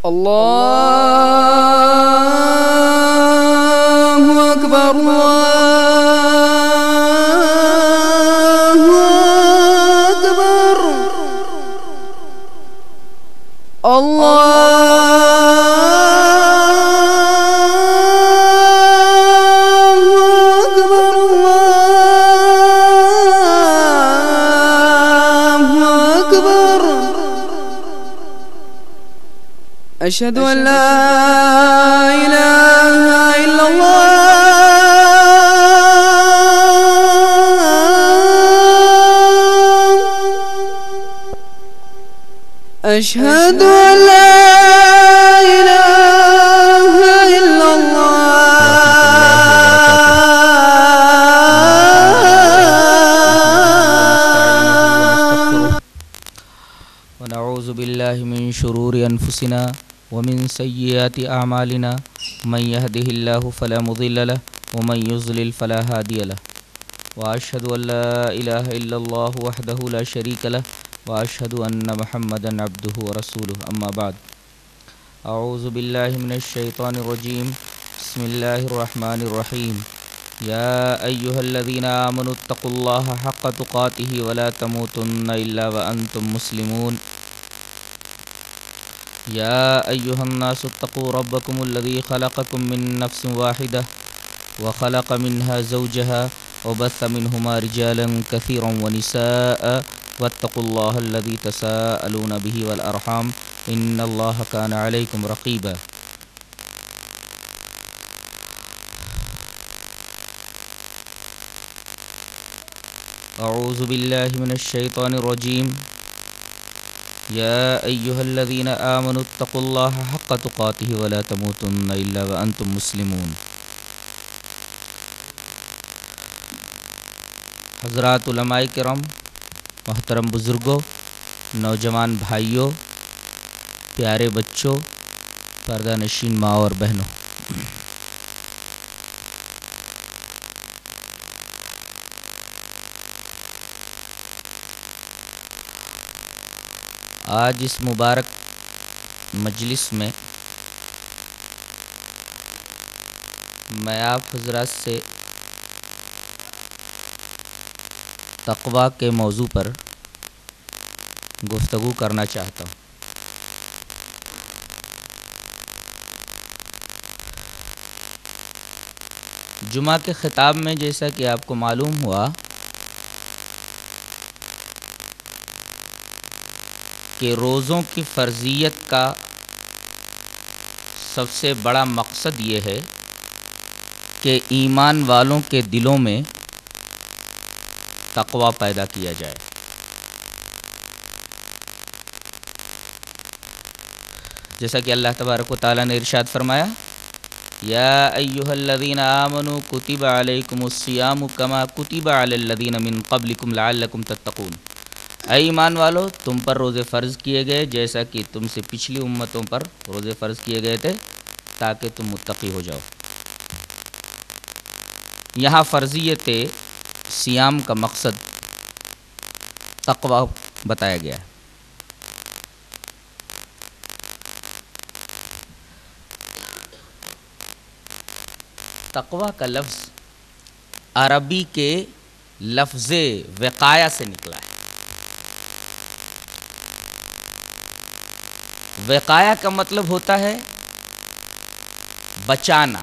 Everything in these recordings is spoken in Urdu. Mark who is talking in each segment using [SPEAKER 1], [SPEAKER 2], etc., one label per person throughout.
[SPEAKER 1] الله أكبر الله أكبر أشهد أن لا إله إلا الله أشهد أن لا إله إلا الله
[SPEAKER 2] ونعوذ بالله من شرور أنفسنا ومن سيئات أعمالنا من يهده الله فلا مضل له ومن يضلل فلا هادي له وأشهد أن لا إله إلا الله وحده لا شريك له وأشهد أن محمدا عبده ورسوله أما بعد أعوذ بالله من الشيطان الرجيم بسم الله الرحمن الرحيم يا أيها الذين آمنوا اتقوا الله حق تقاته ولا تموتن إلا وأنتم مسلمون يا أيها الناس اتقوا ربكم الذي خلقكم من نفس واحدة وخلق منها زوجها وبث منهما رجالا كثيرا ونساء واتقوا الله الذي تساءلون به والأرحام إن الله كان عليكم رقيبا أعوذ بالله من الشيطان الرجيم يا أيها الذين آمنوا اتقوا الله حق تقاته ولا تموتن إلا وأنتم مسلمون حضرات علماء کرام، محترم بزرگوں، نوجوان بھائیوں، پیارے بچوں، پردہ نشین ماں اور بہنوں، آج اس مبارک مجلس میں میں آپ حضرات سے تقویٰ کے موضوع پر گفتگو کرنا چاہتا ہوں۔ جمعہ کے خطاب میں جیسا کہ آپ کو معلوم ہوا کہ روزوں کی فرضیت کا سب سے بڑا مقصد یہ ہے کہ ایمان والوں کے دلوں میں تقویٰ پیدا کیا جائے۔ جیسا کہ اللہ تبارک و تعالیٰ نے ارشاد فرمایا، یا ایھا الذین آمنوا کتب علیکم الصیام کما کتب علی الذین من قبلکم لعلکم تتقون۔ اے ایمان والو، تم پر روزے فرض کیے گئے جیسا کہ تم سے پچھلی امتوں پر روزے فرض کیے گئے تھے تاکہ تم متقی ہو جاؤ۔ یہاں فرضیت صیام کا مقصد تقویٰ بتایا گیا ہے۔ تقویٰ کا لفظ عربی کے لفظ وقایہ سے نکلا ہے۔ وقایہ کا مطلب ہوتا ہے بچانا۔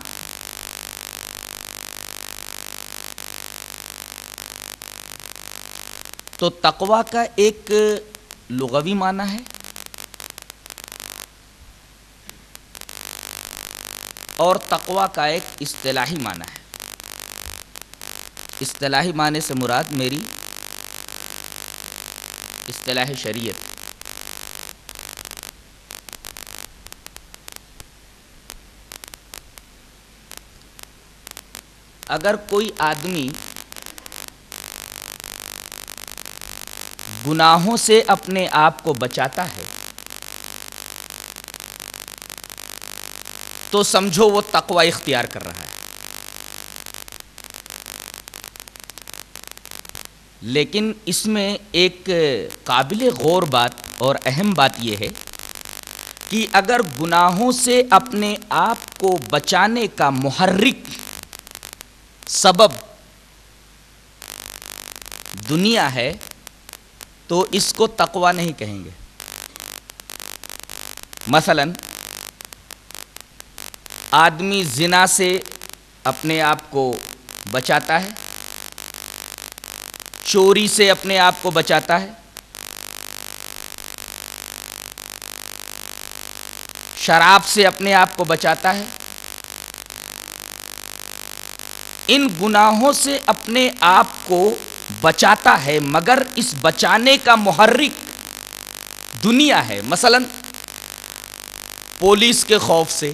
[SPEAKER 2] تو تقویٰ کا ایک لغوی معنی ہے اور تقویٰ کا ایک اصطلاحی معنی ہے۔ اصطلاحی معنی سے مراد میری اصطلاح شریعت۔ اگر کوئی آدمی گناہوں سے اپنے آپ کو بچاتا ہے تو سمجھو وہ تقوی اختیار کر رہا ہے۔ لیکن اس میں ایک قابل غور بات اور اہم بات یہ ہے کہ اگر گناہوں سے اپنے آپ کو بچانے کا محرک سبب دنیا ہے تو اس کو تقوی نہیں کہیں گے۔ مثلا آدمی زنا سے اپنے آپ کو بچاتا ہے، چوری سے اپنے آپ کو بچاتا ہے، شراب سے اپنے آپ کو بچاتا ہے، ان گناہوں سے اپنے آپ کو بچاتا ہے، مگر اس بچانے کا محرک دنیا ہے۔ مثلا پولیس کے خوف سے،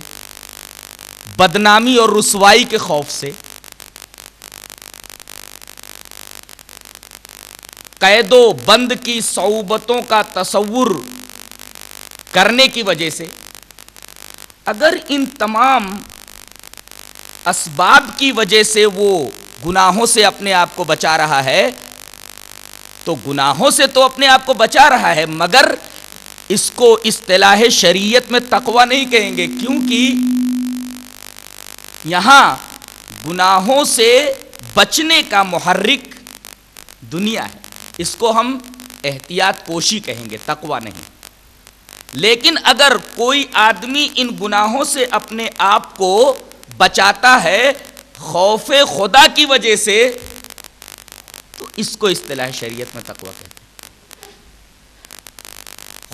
[SPEAKER 2] بدنامی اور رسوائی کے خوف سے، قید و بند کی صعوبتوں کا تصور کرنے کی وجہ سے، اگر ان تمام اسباب کی وجہ سے وہ گناہوں سے اپنے آپ کو بچا رہا ہے تو گناہوں سے تو اپنے آپ کو بچا رہا ہے، مگر اس کو اصطلاح شریعت میں تقوی نہیں کہیں گے، کیونکہ یہاں گناہوں سے بچنے کا محرک دنیا ہے، اس کو ہم احتیاط کوشی کہیں گے، تقوی نہیں۔ لیکن اگر کوئی آدمی ان گناہوں سے اپنے آپ کو بچاتا ہے خوف خدا کی وجہ سے تو اس کو اصطلاح شریعت میں تقوی کہتے ہیں۔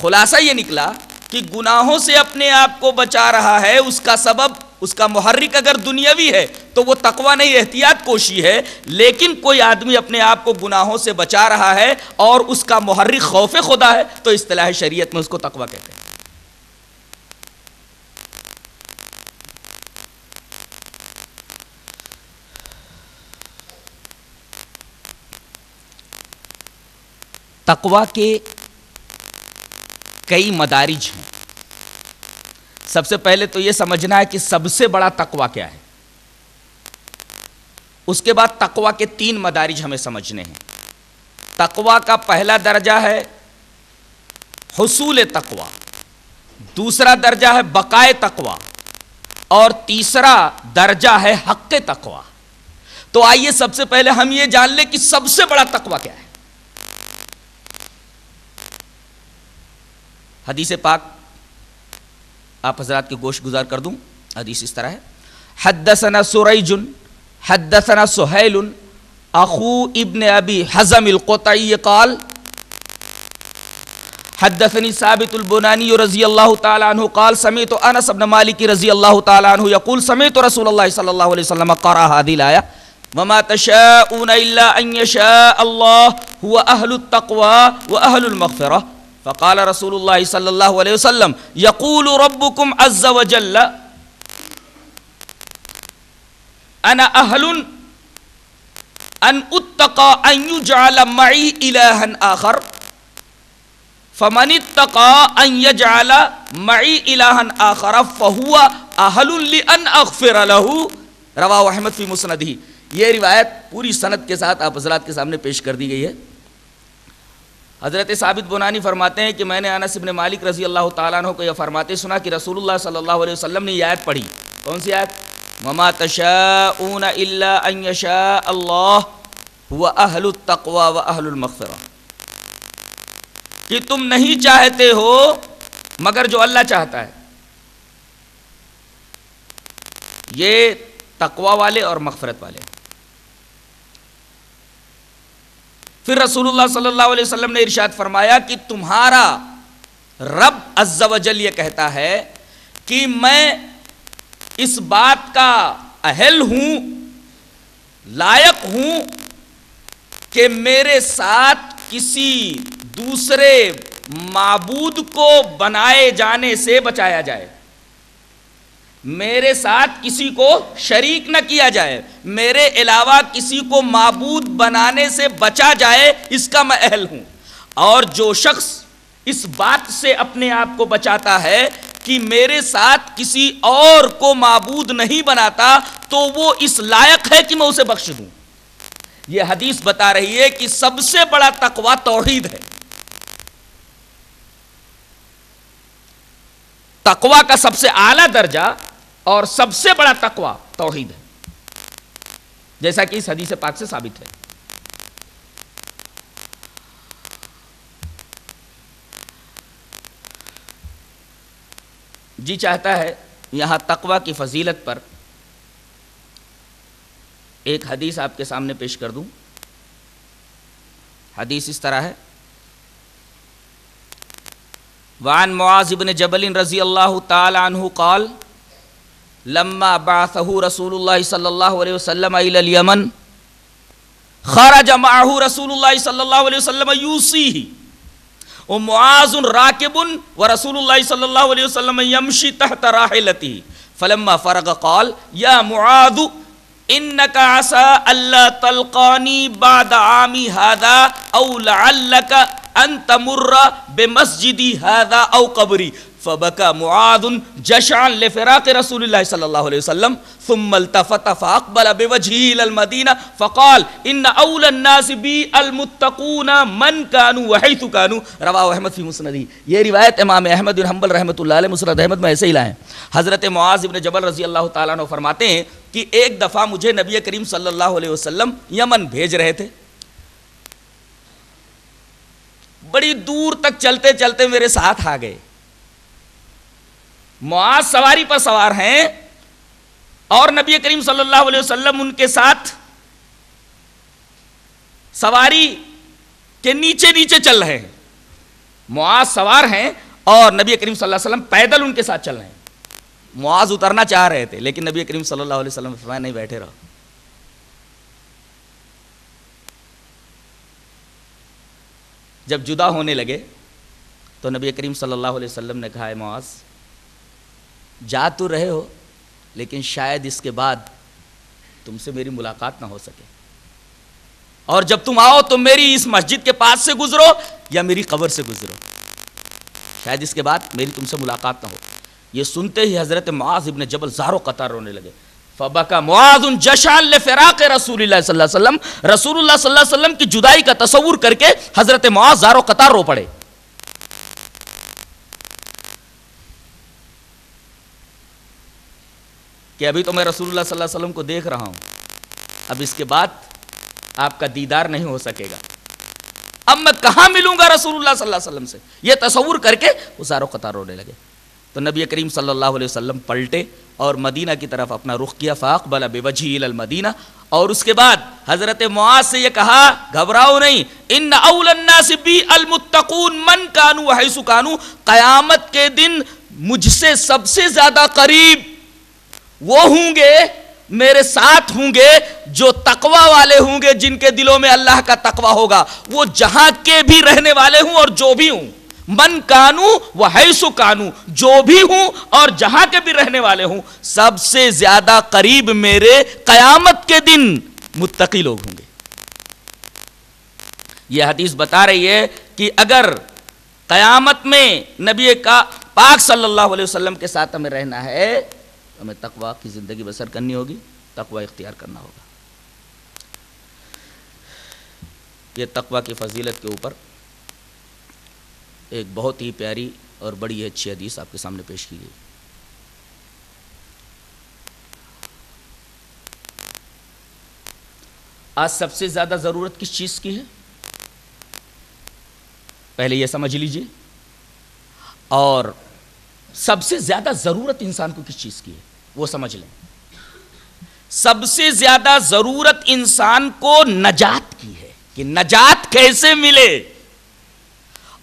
[SPEAKER 2] خلاصہ یہ نکلا کہ گناہوں سے اپنے آپ کو بچا رہا ہے، اس کا سبب، اس کا محرک اگر دنیاوی ہے تو وہ تقوی نہیں، احتیاط کوشی ہے۔ لیکن کوئی آدمی اپنے آپ کو گناہوں سے بچا رہا ہے اور اس کا محرک خوف خدا ہے تو اصطلاح شریعت میں اس کو تقوی کہتے ہیں۔ تقوی کے کئی مدارج ہیں۔ سب سے پہلے تو یہ سمجھنا ہے کہ سب سے بڑا تقوی کیا ہے، اس کے بعد تقوی کے 3 مدارج ہمیں سمجھنے ہیں۔ تقوی کا پہلا درجہ ہے حصول تقوی، دوسرا درجہ ہے بقائے تقوی، اور تیسرا درجہ ہے حق تقوی۔ تو آئیے سب سے پہلے ہم یہ جان لیں کہ سب سے بڑا تقوی کیا ہے۔ حدیث پاک آپ حضرات کے گوش گزار کر دوں۔ حدیث اس طرح ہے: حدثنا سریج حدثنا سہیل اخو ابن ابی حزم القطعی قال حدثني ثابت البناني رضی اللہ تعالی عنہ قال سمعت انس بن مالک رضی اللہ تعالی عنہ يقول سمعت رسول اللہ صلی اللہ علیہ وسلم قرأ هذه الآية وما تشاءون الا ان يشاء الله هو اهل التقوى واهل المغفرة فقال رسول اللہ صلی اللہ علیہ وسلم یقول ربکم عز وجل انا اہل ان اتقى ان يجعل معي الها آخر فمن اتقى ان يجعل معي الها آخر فهو اہل لان اغفر له رواہ احمد فی مسندہ۔ یہ روایت پوری سند کے ساتھ آپ حضرات کے سامنے پیش کر دی گئی ہے۔ حضرت ثابت بنانی فرماتے ہیں کہ میں نے انس بن مالک رضی اللہ تعالیٰ عنہ کو یہ فرماتے سنا کہ رسول اللہ صلی اللہ علیہ وسلم نے یہ آیت پڑھی۔ کون سی آیت؟ وَمَا تَشَاءُونَ إِلَّا أَن يَشَاءَ اللَّهُ هُوَ أَهْلُ التَّقْوَى وَأَهْلُ الْمَغْفِرَةِ، کہ تم نہیں چاہتے ہو مگر جو اللہ چاہتا ہے۔ یہ تقوی والے اور مغفرت والے۔ پھر رسول اللہ صلی اللہ علیہ وسلم نے ارشاد فرمایا کہ تمہارا رب عز و جل یہ کہتا ہے کہ میں اس بات کا اہل ہوں، لائق ہوں کہ میرے ساتھ کسی دوسرے معبود کو بنائے جانے سے بچایا جائے، میرے ساتھ کسی کو شریک نہ کیا جائے، میرے علاوہ کسی کو معبود بنانے سے بچا جائے، اس کا میں اہل ہوں۔ اور جو شخص اس بات سے اپنے آپ کو بچاتا ہے کہ میرے ساتھ کسی اور کو معبود نہیں بناتا تو وہ اس لائق ہے کہ میں اسے بخش دوں۔ یہ حدیث بتا رہی ہے کہ سب سے بڑا تقوی توحید ہے۔ تقوی کا سب سے اعلیٰ درجہ اور سب سے بڑا تقوی توحید ہے، جیسا کہ اس حدیث پاک سے ثابت ہے۔ جی چاہتا ہے یہاں تقوی کی فضیلت پر ایک حدیث آپ کے سامنے پیش کر دوں۔ حدیث اس طرح ہے، وعن معاذ بن جبل رضی اللہ تعالی عنہ قال لما بعثه رسول اللہ صلی اللہ علیہ وسلم الى اليمن خرج معه رسول اللہ صلی اللہ علیہ وسلم یوصیہ ومعاذ راکب ورسول اللہ صلی اللہ علیہ وسلم یمشی تحت راحلته فلما فرغ قال یا معاذ انك عسى الا تلقاني بعد عامي هذا او لعلك ان تمر بمسجدي هذا او قبري فبكى معاذ جشعا لفراق رسول الله صلى الله عليه وسلم ثم التفت فاقبل بوجهه الى المدينه فقال ان اولى الناس بي المتقون من كانوا وحيث كانوا رواه احمد في مسنده۔ یہ روایت امام احمد بن حنبل رحمۃ اللہ علیہ مسند احمد میں ایسے ہی لائے ہیں۔ حضرت معاذ بن جبل رضی اللہ تعالیٰ عنہ فرماتے ہیں کہ ایک دفعہ مجھے نبی کریم صلی اللہ علیہ وسلم یمن بھیج رہے تھے، بڑی دور تک چلتے چلتے میرے ساتھ آ گئے۔ معاذ سواری پر سوار ہیں اور نبی کریم صلی اللہ علیہ وسلم ان کے ساتھ سواری کے نیچے نیچے چل رہے ہیں۔ معاذ سوار ہیں اور نبی کریم صلی اللہ علیہ وسلم پیدل ان کے ساتھ چل رہے ہیں۔ معاذ اترنا چاہ رہے تھے لیکن نبی کریم صلی اللہ علیہ وسلم نے فرمایا نہیں، بیٹھے رہو۔ جب جدا ہونے لگے تو نبی کریم صلی اللہ علیہ وسلم نے کہا، اے معاذ جا تو رہے ہو لیکن شاید اس کے بعد تم سے میری ملاقات نہ ہو سکے، اور جب تم آؤ تو میری اس مسجد کے پاس سے گزرو یا میری قبر سے گزرو، شاید اس کے بعد میری تم سے ملاقات نہ ہو۔ یہ سنتے ہی حضرت معاذ ابن جبل زارو قطار رونے لگے۔ فبکا معاذ جشعا لفراق رسول اللہ صلی اللہ علیہ وسلم، رسول اللہ صلی اللہ علیہ وسلم کی جدائی کا تصور کر کے حضرت معاذ زارو قطار رو پڑے۔ کہ ابھی تو میں رسول اللہ صلی اللہ علیہ وسلم کو دیکھ رہا ہوں، اب اس کے بعد آپ کا دیدار نہیں ہو سکے گا، اب میں کہاں ملوں گا رسول اللہ صلی اللہ علیہ وسلم سے، یہ تصور کر کے وہ زارو قطار رونے لگے۔ تو نبی کریم صلی اللہ علیہ وسلم پلٹے اور مدینہ کی طرف اپنا رخ کیا، فاقبل بوجهه الى المدینہ، اور اس کے بعد حضرت معاذ سے یہ کہا گھبراؤ نہیں، ان اول الناس بی المتقون من كانوا وحيث كانوا، قیامت کے دن مجھ سے سب سے زیادہ قریب وہ ہوں گے، میرے ساتھ ہوں گے جو تقوی والے ہوں گے، جن کے دلوں میں اللہ کا تقوی ہوگا، وہ جہاں کے بھی رہنے والے ہوں اور جو بھی ہوں، من کانو و حیث کانو، جو بھی ہوں اور جہاں کے بھی رہنے والے ہوں، سب سے زیادہ قریب میرے قیامت کے دن متقی لوگ ہوں گے۔ یہ حدیث بتا رہی ہے کہ اگر قیامت میں نبی کا پاک صلی اللہ علیہ وسلم کے ساتھ ہمیں رہنا ہے، ہمیں تقوی کی زندگی بسر کرنی ہوگی، تقوی اختیار کرنا ہوگا۔ یہ تقوی کی فضیلت کے اوپر ایک بہت ہی پیاری اور بڑی اچھی حدیث آپ کے سامنے پیش کی گئی۔ آج سب سے زیادہ ضرورت کس چیز کی ہے؟ پہلے یہ سمجھ لیجئے، اور سب سے زیادہ ضرورت انسان کو کس چیز کی ہے وہ سمجھ لیں۔ سب سے زیادہ ضرورت انسان کو نجات کی ہے کہ نجات کیسے ملے،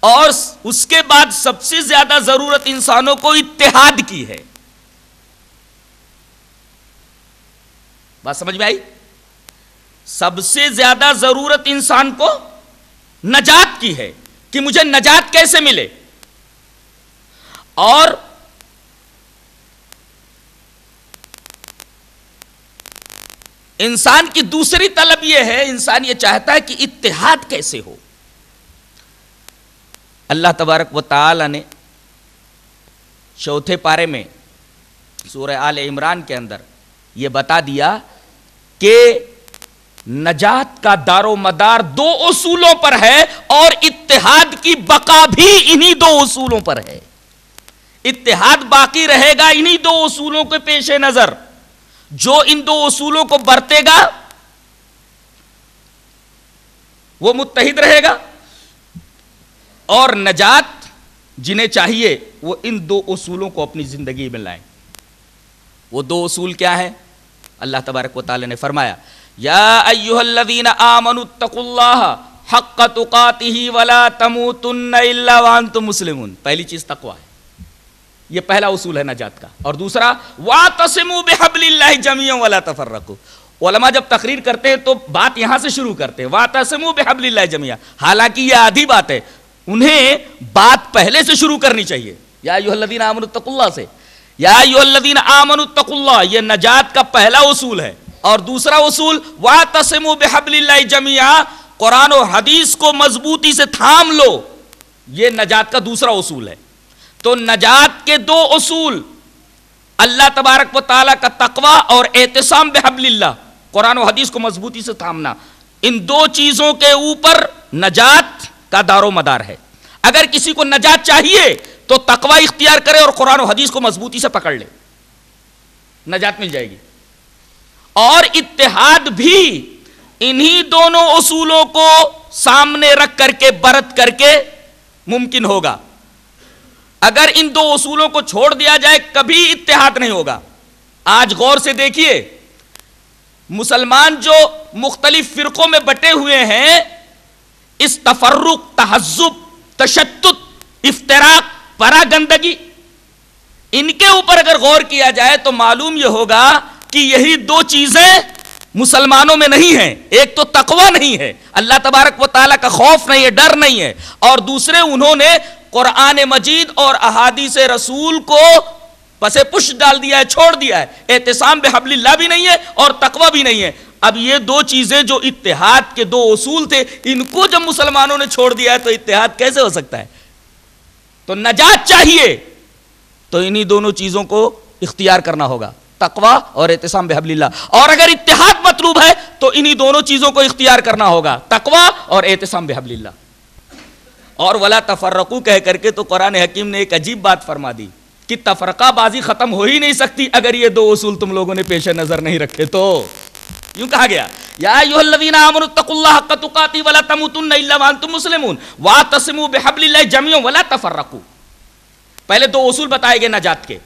[SPEAKER 2] اور اس کے بعد سب سے زیادہ ضرورت انسانوں کو اتحاد کی ہے۔ بات سمجھ میں آئی؟ سب سے زیادہ ضرورت انسان کو نجات کی ہے کہ مجھے نجات کیسے ملے، اور انسان کی دوسری طلب یہ ہے، انسان یہ چاہتا ہے کہ اتحاد کیسے ہو۔ اللہ تبارک و تعالی نے چوتھے پارے میں سورہ آل عمران کے اندر یہ بتا دیا کہ نجات کا دار و مدار دو اصولوں پر ہے، اور اتحاد کی بقا بھی انہی دو اصولوں پر ہے۔ اتحاد باقی رہے گا انہی دو اصولوں کے پیش نظر. جو ان دو اصولوں کو برتے گا وہ متحد رہے گا, اور نجات جنہیں چاہیے وہ ان دو اصولوں کو اپنی زندگی میں لائیں. وہ دو اصول کیا ہیں؟ اللہ تبارک و تعالی نے فرمایا یا ایھا الذین آمنوا اتقوا اللہ حق تقاتہ ولا تموتن الا وانتم مسلمون. پہلی چیز تقوی ہے, یہ پہلا اصول ہے نجات کا. اور دوسرا واعتصموا بحبل اللہ جميعا ولا تفرقوا. علماء جب تقریر کرتے ہیں تو بات یہاں سے شروع کرتے ہیں, واعتصموا بحبل اللہ جميعا. حالانکہ یہ آدھی بات ہے, انہیں بات پہلے سے شروع کرنی چاہیے. یا ایھا الذین آمنوا اتقوا اللہ سے, یا ایھا الذین آمنوا اتقوا اللہ, یہ نجات کا پہلا اصول ہے. اور دوسرا اصول واعتصموا بحبل اللہ جميعا, قرآن و حدیث کو مضبوطی سے تھام لو, یہ نجات کا دوسرا اصول ہے. تو نجات کے دو اصول اللہ تبارک و تعالیٰ کا تقوی اور اعتصام بحبل اللہ, قرآن و حدیث کو مضبوطی سے تھامنا, ان دو چیزوں کے اوپر نجات کا دار و مدار ہے. اگر کسی کو نجات چاہیے تو تقوی اختیار کرے اور قرآن و حدیث کو مضبوطی سے پکڑ لے, نجات مل جائے گی. اور اتحاد بھی انہی دونوں اصولوں کو سامنے رکھ کر کے برت کر کے ممکن ہوگا. اگر ان دو اصولوں کو چھوڑ دیا جائے کبھی اتحاد نہیں ہوگا. آج غور سے دیکھیے, مسلمان جو مختلف فرقوں میں بٹے ہوئے ہیں, اس تفرق, تحزب, تشدد, افتراق, پراگندگی, ان کے اوپر اگر غور کیا جائے تو معلوم یہ ہوگا کہ یہی دو چیزیں مسلمانوں میں نہیں ہیں. ایک تو تقوی نہیں ہے, اللہ تبارک و تعالیٰ کا خوف نہیں ہے, ڈر نہیں ہے, اور دوسرے انہوں نے قرآن مجید اور احادیث رسول کو پسے پش ڈال دیا ہے, چھوڑ دیا ہے. اعتصام بحبل اللہ بھی نہیں ہے اور تقوی بھی نہیں ہے. اب یہ دو چیزیں جو اتحاد کے دو اصول تھے, ان کو جب مسلمانوں نے چھوڑ دیا ہے تو اتحاد کیسے ہو سکتا ہے؟ تو نجات چاہیے تو انہی دونوں چیزوں کو اختیار کرنا ہوگا, تقوی اور اعتصام بحبل اللہ. اور اگر اتحاد مطلوب ہے تو انہی دونوں چیزوں کو اختیار کرنا ہوگا, تقوی اور اعتصام بحبل اللہ. اور ولا تفرقوا کہہ کر کے تو قرآن حکیم نے ایک عجیب بات فرما دی کہ تفرقہ بازی ختم ہو ہی نہیں سکتی اگر یہ دو اصول تم لوگوں نے پیش نظر نہیں رکھے. تو یوں کہا گیا یا ایھا الذین آمنوا اتقوا اللہ حق تقاتہ ولا تموتن الا وانتم مسلمون واعتصموا بحبل اللہ جميعا ولا تفرقوا. پہلے دو اصول بتائے گئے نجات کے,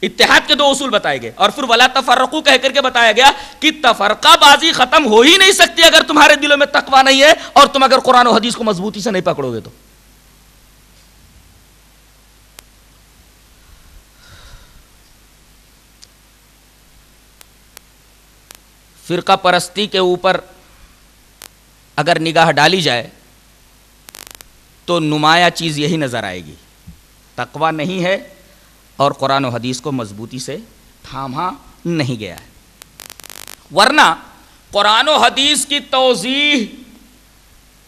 [SPEAKER 2] اتحاد کے دو اصول بتائے گئے, اور پھر ولا تفرقوا کہہ کر کے بتایا گیا کہ تفرقہ بازی ختم ہو ہی نہیں سکتی اگر تمہارے دلوں میں تقوی نہیں ہے اور تم اگر قرآن و حدیث کو مضبوطی سے نہیں پکڑو گے تو. فرقہ پرستی کے اوپر اگر نگاہ ڈالی جائے تو نمایاں چیز یہی نظر آئے گی, تقوی نہیں ہے اور قرآن و حدیث کو مضبوطی سے تھاما نہیں گیا ہے. ورنہ قرآن و حدیث کی توضیح,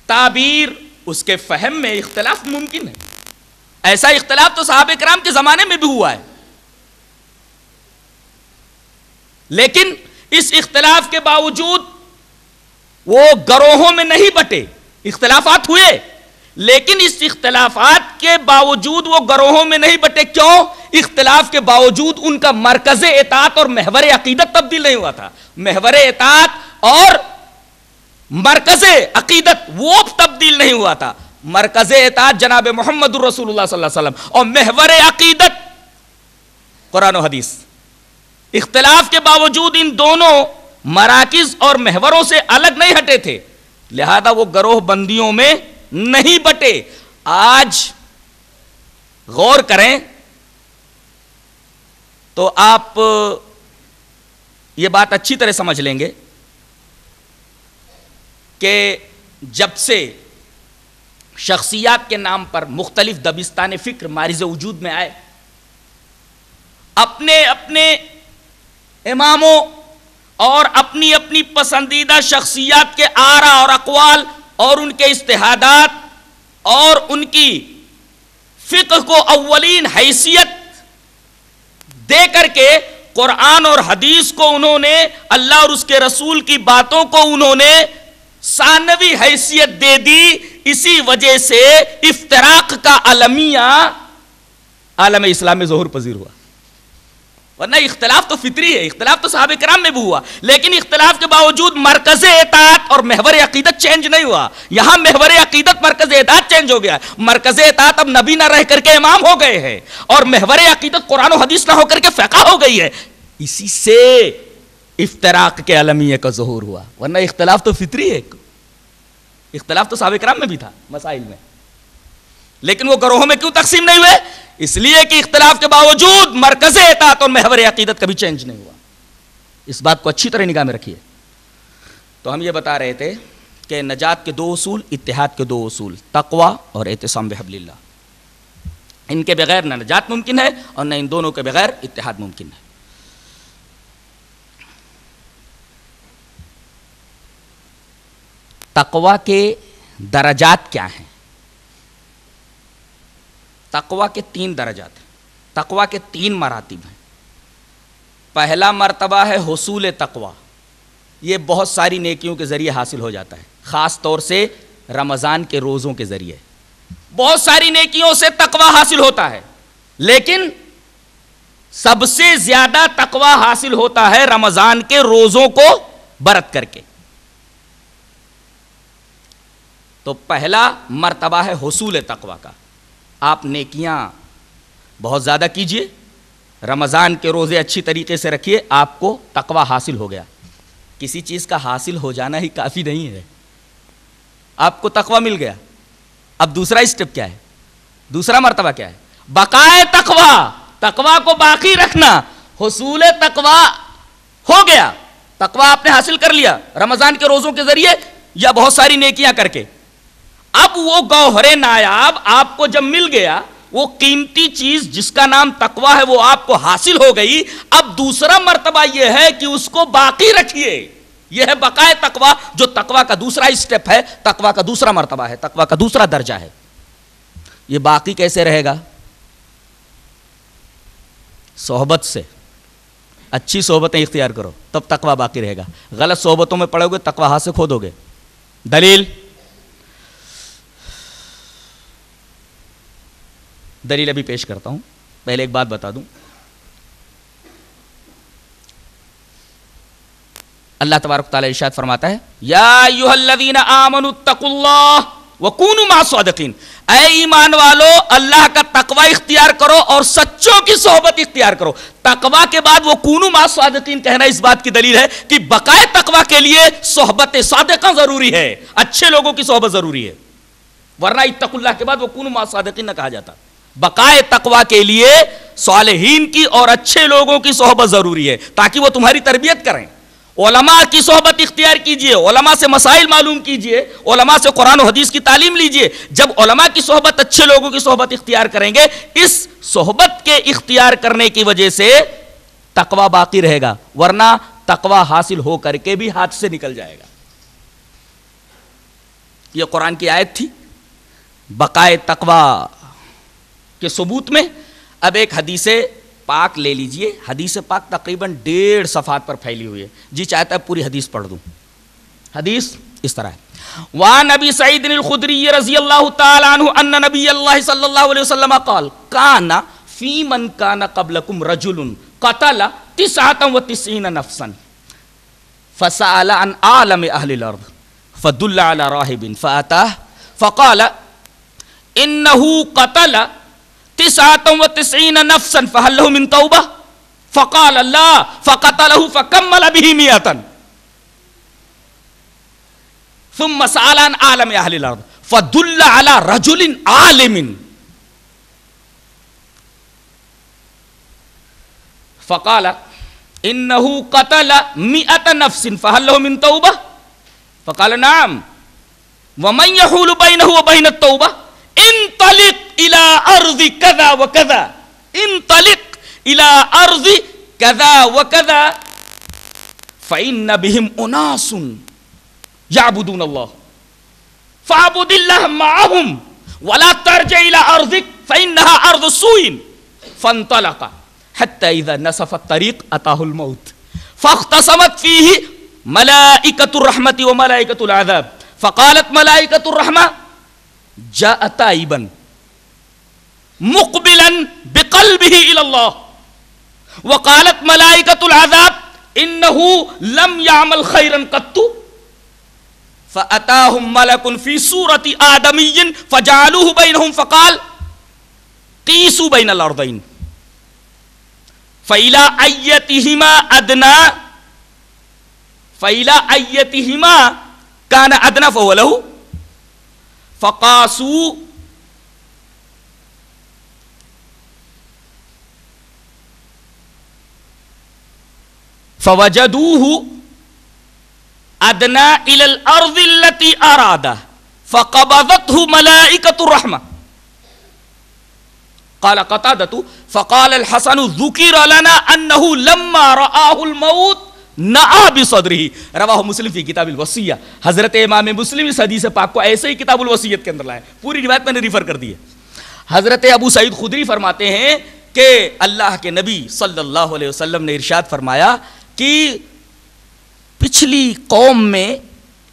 [SPEAKER 2] تعبیر, اس کے فہم میں اختلاف ممکن ہے. ایسا اختلاف تو صحابہ کرام کے زمانے میں بھی ہوا ہے, لیکن اس اختلاف کے باوجود وہ گروہوں میں نہیں بٹے. اختلافات ہوئے لیکن اس اختلافات کے باوجود وہ گروہوں میں نہیں بٹے. کیوں؟ اختلاف کے باوجود ان کا مرکز اطاعت اور محور عقیدت تبدیل نہیں ہوا تھا. محور اطاعت اور مرکز عقیدت وہ تبدیل نہیں ہوا تھا. مرکز اطاعت جناب محمد رسول اللہ صلی اللہ علیہ وسلم اور محور عقیدت قرآن و حدیث. اختلاف کے باوجود ان دونوں مراکز اور محوروں سے الگ نہیں ہٹے تھے, لہذا وہ گروہ بندیوں میں نہیں بٹے. آج غور کریں تو آپ یہ بات اچھی طرح سمجھ لیں گے کہ جب سے شخصیات کے نام پر مختلف دبستان فکر مارز وجود میں آئے, اپنے اپنے اماموں اور اپنی اپنی پسندیدہ شخصیات کے آرا اور اقوال اور ان کے اجتہادات اور ان کی فقہ کو اولین حیثیت دے کر کے قرآن اور حدیث کو انہوں نے, اللہ اور اس کے رسول کی باتوں کو انہوں نے ثانوی حیثیت دے دی. اسی وجہ سے افتراق کا المیہ عالم اسلام میں ظہور پذیر ہوا. ورنہ اختلاف تو فطری ہے, اختلاف تو صحابہ کرام میں بھی ہوا, لیکن اختلاف کے باوجود مرکز اطاعت اور محور عقیدت چینج نہیں ہوا. یہاں محور عقیدت مرکز اطاعت چینج ہو گیا. مرکز اطاعت اب نبی نہ رہ کر کے امام ہو گئے ہیں, اور محور عقیدت قرآن و حدیث نہ ہو کر کے فقہ ہو گئی ہے. اسی سے افتراق کے عالمیہ کا ظہور ہوا. ورنہ اختلاف تو فطری ہے, اختلاف تو صحابہ کرام میں بھی تھا مسائل میں, لیکن وہ گروہوں میں کیوں تقسیم نہیں ہوئے؟ اس لیے کہ اختلاف کے باوجود مرکز اطاعت اور محور عقیدت کبھی چینج نہیں ہوا. اس بات کو اچھی طرح نگاہ میں رکھیے. تو ہم یہ بتا رہے تھے کہ نجات کے دو اصول, اتحاد کے دو اصول, تقوی اور اعتصام بحبل اللہ. ان کے بغیر نہ نجات ممکن ہے اور نہ ان دونوں کے بغیر اتحاد ممکن ہے. تقوی کے درجات کیا ہیں؟ تقوی کے 3 درجات ہیں, تقوی کے 3 مراتب ہیں. پہلا مرتبہ ہے حصول تقوی. یہ بہت ساری نیکیوں کے ذریعے حاصل ہو جاتا ہے, خاص طور سے رمضان کے روزوں کے ذریعے بہت ساری نیکیوں سے تقوی حاصل ہوتا ہے, لیکن سب سے زیادہ تقوی حاصل ہوتا ہے رمضان کے روزوں کو برت کر کے. تو پہلا مرتبہ ہے حصول تقوی کا. آپ نیکیاں بہت زیادہ کیجئے, رمضان کے روزے اچھی طریقے سے رکھیے, آپ کو تقوی حاصل ہو گیا. کسی چیز کا حاصل ہو جانا ہی کافی نہیں ہے, آپ کو تقوی مل گیا. اب دوسرا اسٹیپ کیا ہے, دوسرا مرتبہ کیا ہے؟ بقائے تقوی, تقوی کو باقی رکھنا. حصول تقوی ہو گیا, تقوی آپ نے حاصل کر لیا رمضان کے روزوں کے ذریعے یا بہت ساری نیکیاں کر کے. اب وہ گوہر نایاب آپ کو جب مل گیا, وہ قیمتی چیز جس کا نام تقوی ہے وہ آپ کو حاصل ہو گئی. اب دوسرا مرتبہ یہ ہے کہ اس کو باقی رکھیے. یہ ہے بقائے تقوی, جو تقوی کا دوسرا اسٹیپ ہے, تقوی کا دوسرا مرتبہ ہے, تقوی کا دوسرا درجہ ہے. یہ باقی کیسے رہے گا؟ صحبت سے. اچھی صحبتیں اختیار کرو تب تقوی باقی رہے گا. غلط صحبتوں میں پڑو گے تقوی ہاتھ سے کھو دو گے. دلیل ابھی پیش کرتا ہوں, پہلے ایک بات بتا دوں. اللہ تبارک تعالی ارشاد فرماتا ہے, یا ایھا الذین آمنوا اتقوا اللہ وکونوا مع الصادقین. اے ایمان والو, اللہ کا تقوی اختیار کرو اور سچوں کی صحبت اختیار کرو. تقوی کے بعد وکونوا مع الصادقین کہنا اس بات کی دلیل ہے کہ بقائے تقوی کے لیے صحبت صادقہ ضروری ہے, اچھے لوگوں کی صحبت ضروری ہے. ورنہ اتقوا اللہ کے بعد وکونوا مع الصادقین نہ کہا جاتا. بقائے تقوی کے لیے صالحین کی اور اچھے لوگوں کی صحبت ضروری ہے تاکہ وہ تمہاری تربیت کریں. علماء کی صحبت اختیار کیجئے, علماء سے مسائل معلوم کیجئے, علماء سے قرآن و حدیث کی تعلیم لیجئے. جب علماء کی صحبت, اچھے لوگوں کی صحبت اختیار کریں گے, اس صحبت کے اختیار کرنے کی وجہ سے تقوی باقی رہے گا, ورنہ تقوی حاصل ہو کر کے بھی ہاتھ سے نکل جائے گا. یہ قرآن کی آیت تھی بقائے تقوی کے ثبوت میں. اب ایک حدیث پاک لے لیجئے. حدیث پاک تقریباً 1.5 صفحات پر پھیلی ہوئی ہے. جی چاہتا ہے پوری حدیث پڑھ دوں. حدیث اس طرح ہے, وعن ابی سعید الخدری رضی اللہ تعالی عنہ ان نبی اللہ صلی اللہ علیہ وسلم قال کان فی من کان قبلکم رجل قتل 99 نفسا فسأل عن عالم اہل الارض فدل على راہب فاتاه فقال انه قتل 99 نفسا فهل له من توبہ فقال لا فقتله فكمل به 100 ثم سأل عن عالم اہل الارض فدل على رجل عالم فقال انه قتل 100 نفس فهل له من توبہ فقال نعم ومن يحول بينه وبين التوبہ انطلق الى ارض كذا وكذا انطلق الى ارض كذا وكذا فان بهم اناس يعبدون الله فاعبد الله معهم ولا ترجع الى ارضك فانها ارض سوء فانطلق حتى اذا نصف الطريق اتاه الموت فاختصمت فيه ملائكة الرحمة وملائكة العذاب فقالت ملائكة الرحمة جاء تائبا مقبلا قلبه الى الله وقالت ملائكة العذاب انه لم يعمل خيرا قط فاتاهم ملك في صورة آدمي فجعلوه بينهم فقال قيسوا بين الارضين فإلى أيتهما أدنى كان أدنى فهو له فقاسوا فوجدوه أدنى إلى الأرض التي أراد فقبضته ملائكة الرحمة قال قتادة فقال الحسن ذکر لنا انه لما رآه الموت نعى بصدره رواہ مسلم فی کتاب الوصیہ. حضرت امام مسلم اس حدیث پاک کو ایسے ہی کتاب الوصیت کے اندر لائے. پوری روایت میں نے ریفر کر دی ہے. حضرت ابو سعید خدری فرماتے ہیں کہ اللہ کے نبی صلی اللہ علیہ وسلم نے ارشاد فرمایا کہ پچھلی قوم میں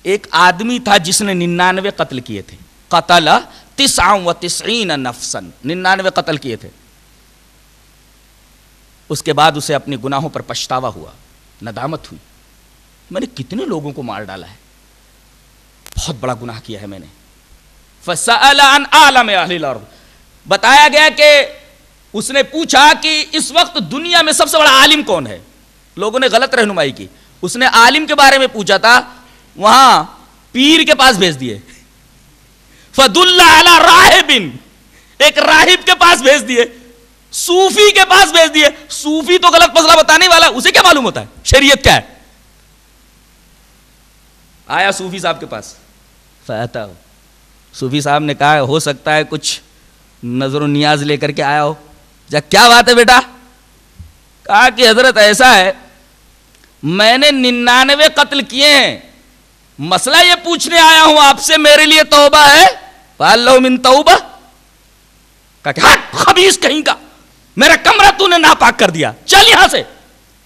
[SPEAKER 2] ایک آدمی تھا جس نے 99 قتل کیے تھے. قتل 99 نفسا 99 قتل کیے تھے. اس کے بعد اسے اپنی گناہوں پر پچھتاوا ہوا, ندامت ہوئی, میں نے کتنے لوگوں کو مار ڈالا ہے, بہت بڑا گناہ کیا ہے میں نے. فسأل عن عالم اہل الارض, بتایا گیا کہ اس نے پوچھا کہ اس وقت دنیا میں سب سے بڑا عالم کون ہے. لوگوں نے غلط رہنمائی کی, اس نے عالم کے بارے میں پوچھا تھا, وہاں پیر کے پاس بھیج دیے. فدل علی راہب, ایک راہب کے پاس بھیج دیے, صوفی کے پاس بھیج دیے. صوفی تو غلط مسئلہ بتانے والا, اسے کیا معلوم ہوتا ہے شریعت کیا ہے. آیا صوفی صاحب کے پاس, فاتا, صوفی صاحب نے کہا ہو سکتا ہے کچھ نظر و نیاز لے کر کے آیا ہو. جا کیا بات ہے بیٹا؟ کہا کہ حضرت ایسا ہے میں نے 99 قتل کیے ہیں, مسئلہ یہ پوچھنے آیا ہوں آپ سے, میرے لیے توبہ ہے؟ فَاللَّهُ مِن توبہ. کہا کہ خبیث کہیں کا, میرا کمرہ تو نے ناپاک کر دیا, چل یہاں سے.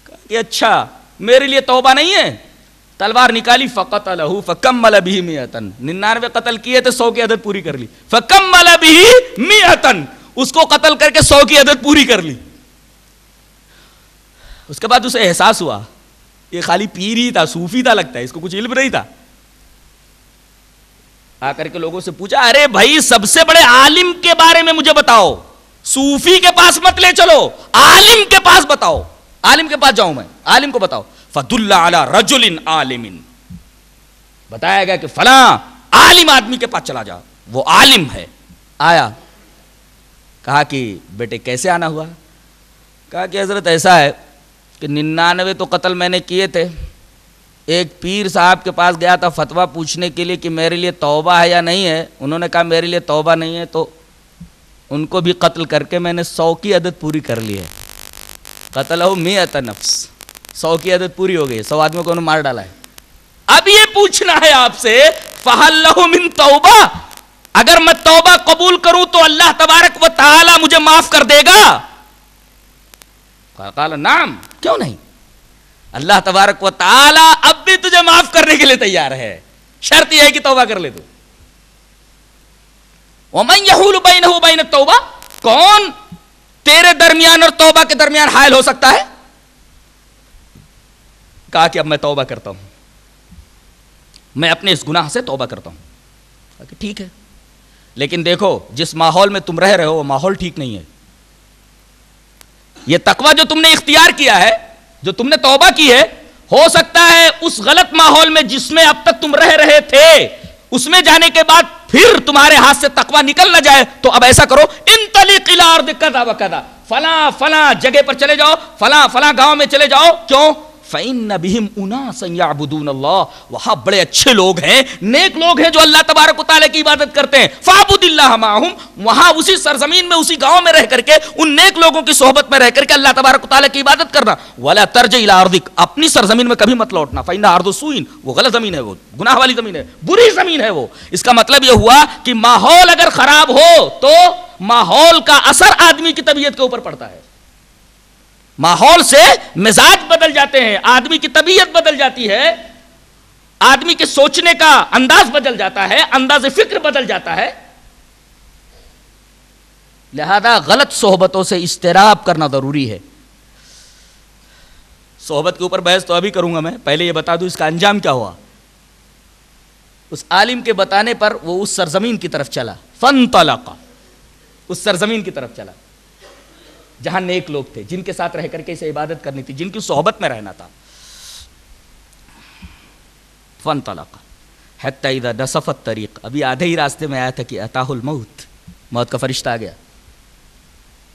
[SPEAKER 2] کہا کہ اچھا میرے لیے توبہ نہیں ہے. تلوار نکالی, فَقَتَلَهُ فَكَمَّلَ بِهِ 100. 99 قتل کیے تھے, 100 کی عدد پوری کر لی. فَكَمَّلَ بِهِ 100, اس کو قتل کر کے 100 کی عدد پوری کر لی. اس کے بعد اسے احساس ہوا یہ خالی پیر ہی تھا, صوفی تھا لگتا ہے, اس کو کچھ علم نہیں تھا. آ کر کے لوگوں سے پوچھا, ارے بھائی سب سے بڑے عالم کے بارے میں مجھے بتاؤ, صوفی کے پاس مت لے چلو, عالم کے پاس بتاؤ. عالم کے پاس جاؤں میں, عالم کو بتاؤ. فدل علی رجل عالم, بتایا گیا کہ فلاں عالم آدمی کے پاس چلا جا, وہ عالم ہے. آیا, کہا کہ بیٹے کیسے آنا ہوا؟ کہا کہ حضرت ایسا ہے کہ 99 تو قتل میں نے کیے تھے, ایک پیر صاحب کے پاس گیا تھا فتویٰ پوچھنے کے لیے کہ میرے لیے توبہ ہے یا نہیں ہے. انہوں نے کہا میرے لیے توبہ نہیں ہے, تو ان کو بھی قتل کر کے میں نے 100 کی عدد پوری کر لی ہے. قتلہ 100 نفس, 100 کی عدد پوری ہو گئی, 100 آدمیوں کو انہوں نے مار ڈالا ہے. اب یہ پوچھنا ہے آپ سے, فَهَلْ لَهُ مِن توبہ, اگر میں توبہ قبول کروں تو اللہ تبارک و تعالی مجھے معاف کر دے گا؟ قال نعم, کیوں نہیں, اللہ تبارک و تعالی اب بھی تجھے معاف کرنے کے لیے تیار ہے, شرط یہ ہے کہ توبہ کر لے تو. وَمَنْ يَحُولُ بَيْنَهُ وَبَيْنَ التَّوْبَةِ, کون تیرے درمیان اور توبہ کے درمیان حائل ہو سکتا ہے؟ کہا کہ اب میں توبہ کرتا ہوں, میں اپنے اس گناہ سے توبہ کرتا ہوں. کہا کہ ٹھیک ہے, لیکن دیکھو جس ماحول میں تم رہ رہے ہو وہ ماحول ٹھیک نہیں ہے. یہ تقویٰ جو تم نے اختیار کیا ہے, جو تم نے توبہ کی ہے, ہو سکتا ہے اس غلط ماحول میں جس میں اب تک تم رہ رہے تھے, اس میں جانے کے بعد پھر تمہارے ہاتھ سے تقویٰ نکل نہ جائے. تو اب ایسا کرو, انطلق الی ارض کذا و کذا, فلاں فلاں جگہ پر چلے جاؤ, فلاں فلاں گاؤں میں چلے جاؤ. کیوں؟ فَإِنَّ بِهِمْ أُنَاسًا يَعْبُدُونَ اللَّهَ, وہاں بڑے اچھے لوگ ہیں, نیک لوگ ہیں جو اللہ تبارک و تعالیٰ کی عبادت کرتے ہیں. فَعْبُدِ اللَّهَ مَعَهُمْ, وہاں اسی سرزمین میں اسی گاؤں میں رہ کر کے ان نیک لوگوں کی صحبت میں رہ کر کے اللہ تبارک و تعالیٰ کی عبادت کرنا. وَلَا تَرْجِعْ إِلَىٰ أَرْضِكَ, اپنی سرزمین میں کبھی مت لوٹنا. فَإِنَّهَا أَرْضُ سُوءٍ, وہ غلط زمین ہے, وہ گناہ والی زمین ہے, بری زمین ہے وہ. اس کا مطلب یہ ہوا کہ ماحول اگر خراب ہو تو ماحول کا اثر آدمی کی طبیعت کے اوپر پڑتا ہے. ماحول سے مزاج بدل جاتے ہیں, آدمی کی طبیعت بدل جاتی ہے, آدمی کے سوچنے کا انداز بدل جاتا ہے, انداز فکر بدل جاتا ہے. لہذا غلط صحبتوں سے اجتناب کرنا ضروری ہے. صحبت کے اوپر بحث تو ابھی کروں گا میں، پہلے یہ بتا دوں اس کا انجام کیا ہوا. اس عالم کے بتانے پر وہ اس سرزمین کی طرف چلا، فانطلق، اس سرزمین کی طرف چلا جہاں نیک لوگ تھے، جن کے ساتھ رہ کر کے اسے عبادت کرنی تھی، جن کی صحبت میں رہنا تھا. فانطلق حتی اذا نصف الطریق، ابھی آدھے ہی راستے میں آیا تھا کہ اتاہ الموت، موت کا فرشتہ آ گیا،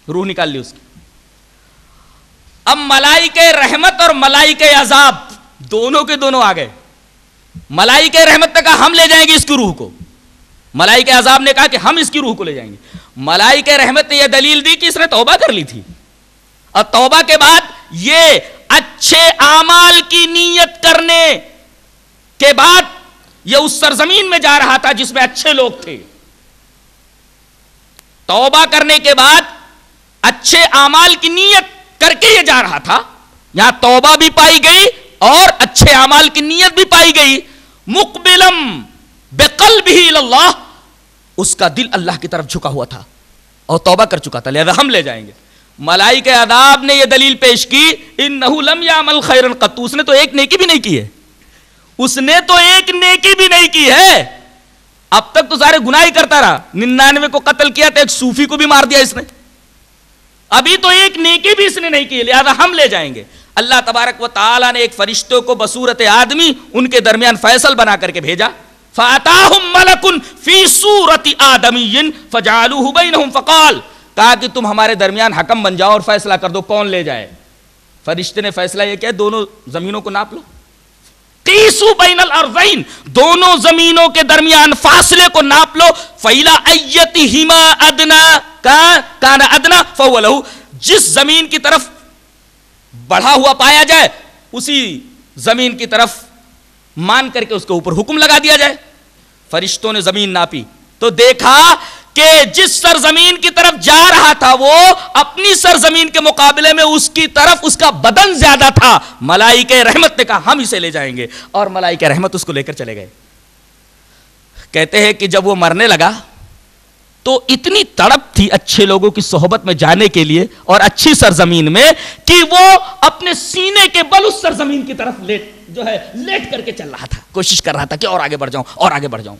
[SPEAKER 2] روح نکال لی اس کی. اب ملائکہ رحمت اور ملائکہ عذاب دونوں کے دونوں آ گئے. ملائکہ رحمت نے کہا ہم لے جائیں گے اس کی روح کو، ملائکہ عذاب نے کہا کہ ہم اس کی روح کو لے جائیں گے. ملائکہ رحمت نے یہ دلیل دی کہ اس نے توبہ کر لی تھی، اور توبہ کے بعد یہ اچھے اعمال کی نیت کرنے کے بعد یہ اس سرزمین میں جا رہا تھا جس میں اچھے لوگ تھے. توبہ کرنے کے بعد اچھے اعمال کی نیت کر کے یہ جا رہا تھا. یہاں توبہ بھی پائی گئی اور اچھے اعمال کی نیت بھی پائی گئی. مقبلم بقلبہ اللہ، اس کا دل اللہ کی طرف جھکا ہوا تھا اور توبہ کر چکا تھا، لہذا ہم لے جائیں گے. ملائکہ عذاب نے یہ دلیل پیش کی انہ لم یعمل خیرا قط، اس نے تو ایک نیکی بھی نہیں کی ہے، اس نے تو ایک نیکی بھی نہیں کی ہے. اب تک تو سارے گناہ ہی کرتا رہا، 99 کو قتل کیا تھا، ایک صوفی کو بھی مار دیا اس نے، ابھی تو ایک نیکی بھی اس نے نہیں کی، لہذا ہم لے جائیں گے. اللہ تبارک و تعالیٰ نے ایک فرشتوں کو بصورت آدمی ان کے درمیان فیصل بنا کر کے بھیجا. فَأَتَاهُمْ مَلَكٌ فِي صُورَةِ آدَمِيٍّ فَجَعَلُوهُ بَيْنَهُمْ فَقَالَ، کہا کہ تم ہمارے درمیان حکم بن جاؤ اور فیصلہ کر دو کون لے جائے. فرشتے نے فیصلہ یہ کیا، دونوں زمینوں کو ناپ لو. قیسوا بین الارضین، دونوں زمینوں کے درمیان فاصلے کو ناپ لو. فَإِلَىٰ أَيَّتِهِمَا أَدْنَىٰ كَانَ أَدْنَىٰ فَهُوَ لَهُ، جس زمین کی طرف بڑھا ہوا پایا جائے اسی زمین کی طرف مان کر کے اس کے اوپر حکم لگا دیا جائے. فرشتوں نے زمین ناپی تو دیکھا کہ جس سرزمین کی طرف جا رہا تھا وہ اپنی سرزمین کے مقابلے میں اس کی طرف اس کا بدن زیادہ تھا. ملائکہ رحمت نے کہا ہم اسے لے جائیں گے، اور ملائکہ رحمت اس کو لے کر چلے گئے. کہتے ہیں کہ جب وہ مرنے لگا تو اتنی تڑپ تھی اچھے لوگوں کی صحبت میں جانے کے لیے اور اچھی سرزمین میں کہ وہ اپنے سینے کے بل اس سرزمین کی طرف لیٹ کر کے چل رہا تھا، کوشش کر رہا تھا کہ اور آگے بڑھ جاؤں اور آگے بڑھ جاؤں.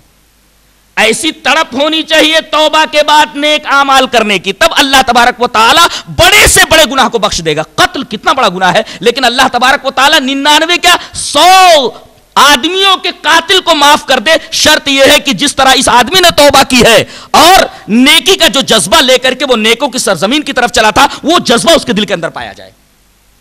[SPEAKER 2] ایسی تڑپ ہونی چاہیے توبہ کے بعد نیک اعمال کرنے کی، تب اللہ تبارک و تعالی بڑے سے بڑے گناہ کو بخش دے گا. قتل کتنا بڑا گناہ ہے، لیکن اللہ تبارک و تعالی 99 کیا 100 آدمیوں کے قاتل کو معاف کر دے. شرط یہ ہے کہ جس طرح اس آدمی نے توبہ کی ہے اور نیکی کا جو جذبہ لے کر کے وہ نیکوں کی سرزمین کی طرف چلا تھا، وہ جذبہ اس کے دل کے اندر پایا جائے.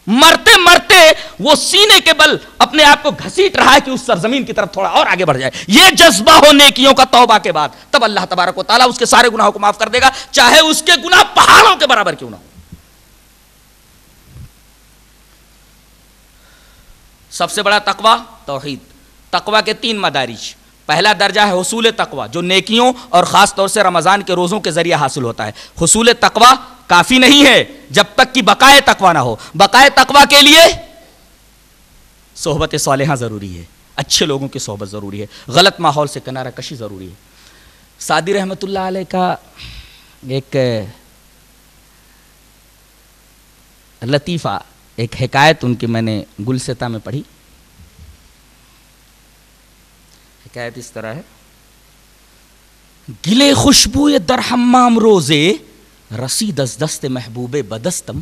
[SPEAKER 2] مرتے مرتے وہ سینے کے بل اپنے آپ کو گھسیٹ رہا ہے کہ اس سرزمین کی طرف تھوڑا اور آگے بڑھ جائے. یہ جذبہ ہو نیکیوں کا توبہ کے بعد، تب اللہ تبارک و تعالیٰ اس کے سارے گناہوں کو معاف کر دے گا، چاہے اس کے گناہ پہاڑوں کے برابر کیوں نہ ہو. سب سے بڑا تقوی توحید. تقوی کے 3 مدارج. پہلا درجہ ہے حصول تقوی، جو نیکیوں اور خاص طور سے رمضان کے روزوں کے ذریعے حاصل ہوتا ہے. حصول تقوی کافی نہیں ہے جب تک کہ بقائے تقوی نہ ہو. بقائے تقوی کے لیے صحبت صالحہ ضروری ہے، اچھے لوگوں کی صحبت ضروری ہے، غلط ماحول سے کنارہ کشی ضروری ہے. سعدی رحمۃ اللہ علیہ کا ایک لطیفہ، ایک حکایت ان کی میں نے گلستہ میں پڑھی. حکایت اس طرح ہے: گلے خوشبوئے در حمام روزے، رسید از دست محبوب بدستم،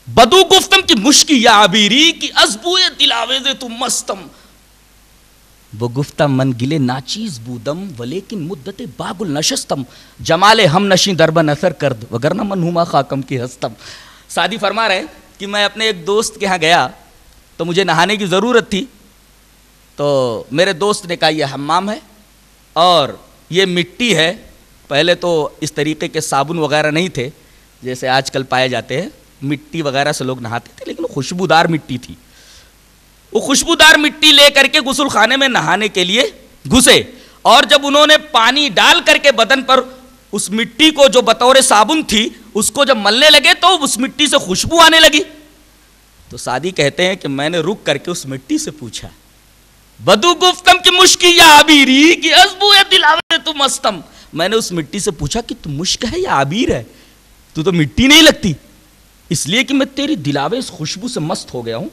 [SPEAKER 2] بدو گفتم کی مشکی یا عبیری کی از بوئے دلاویز تو مستم. وہ گفتم من گلے ناچیز بودم ولیکن مدت باگل نشستم، جمال ہم نشیں دربہ نثر کرد وگرنہ من ہما خاکم کی ہستم. سعدی فرما رہے کہ میں اپنے ایک دوست کے ہاں گیا تو مجھے نہانے کی ضرورت تھی، تو میرے دوست نے کہا یہ حمام ہے اور یہ مٹی ہے. پہلے تو اس طریقے کے صابن وغیرہ نہیں تھے جیسے آج کل پائے جاتے ہیں، مٹی وغیرہ سے لوگ نہاتے تھے، لیکن خوشبودار مٹی تھی. وہ خوشبودار مٹی لے کر کے غسل خانے میں نہانے کے لیے گھسے، اور جب انہوں نے پانی ڈال کر کے بدن پر اس مٹی کو جو بطور صابن تھی اس کو جب ملنے لگے تو اس مٹی سے خوشبو آنے لگی. تو سعدی کہتے ہیں کہ میں نے رک کر کے اس مٹی سے پوچھا، بدو گفتم کی مشکی یا عبیری کی ازبو دلاوے تو مستم، میں نے اس مٹی سے پوچھا کہ تو مشک ہے یا عبیر ہے؟ تو مٹی نہیں لگتی، اس لیے کہ میں تیری دلاویز خوشبو سے مست ہو گیا ہوں۔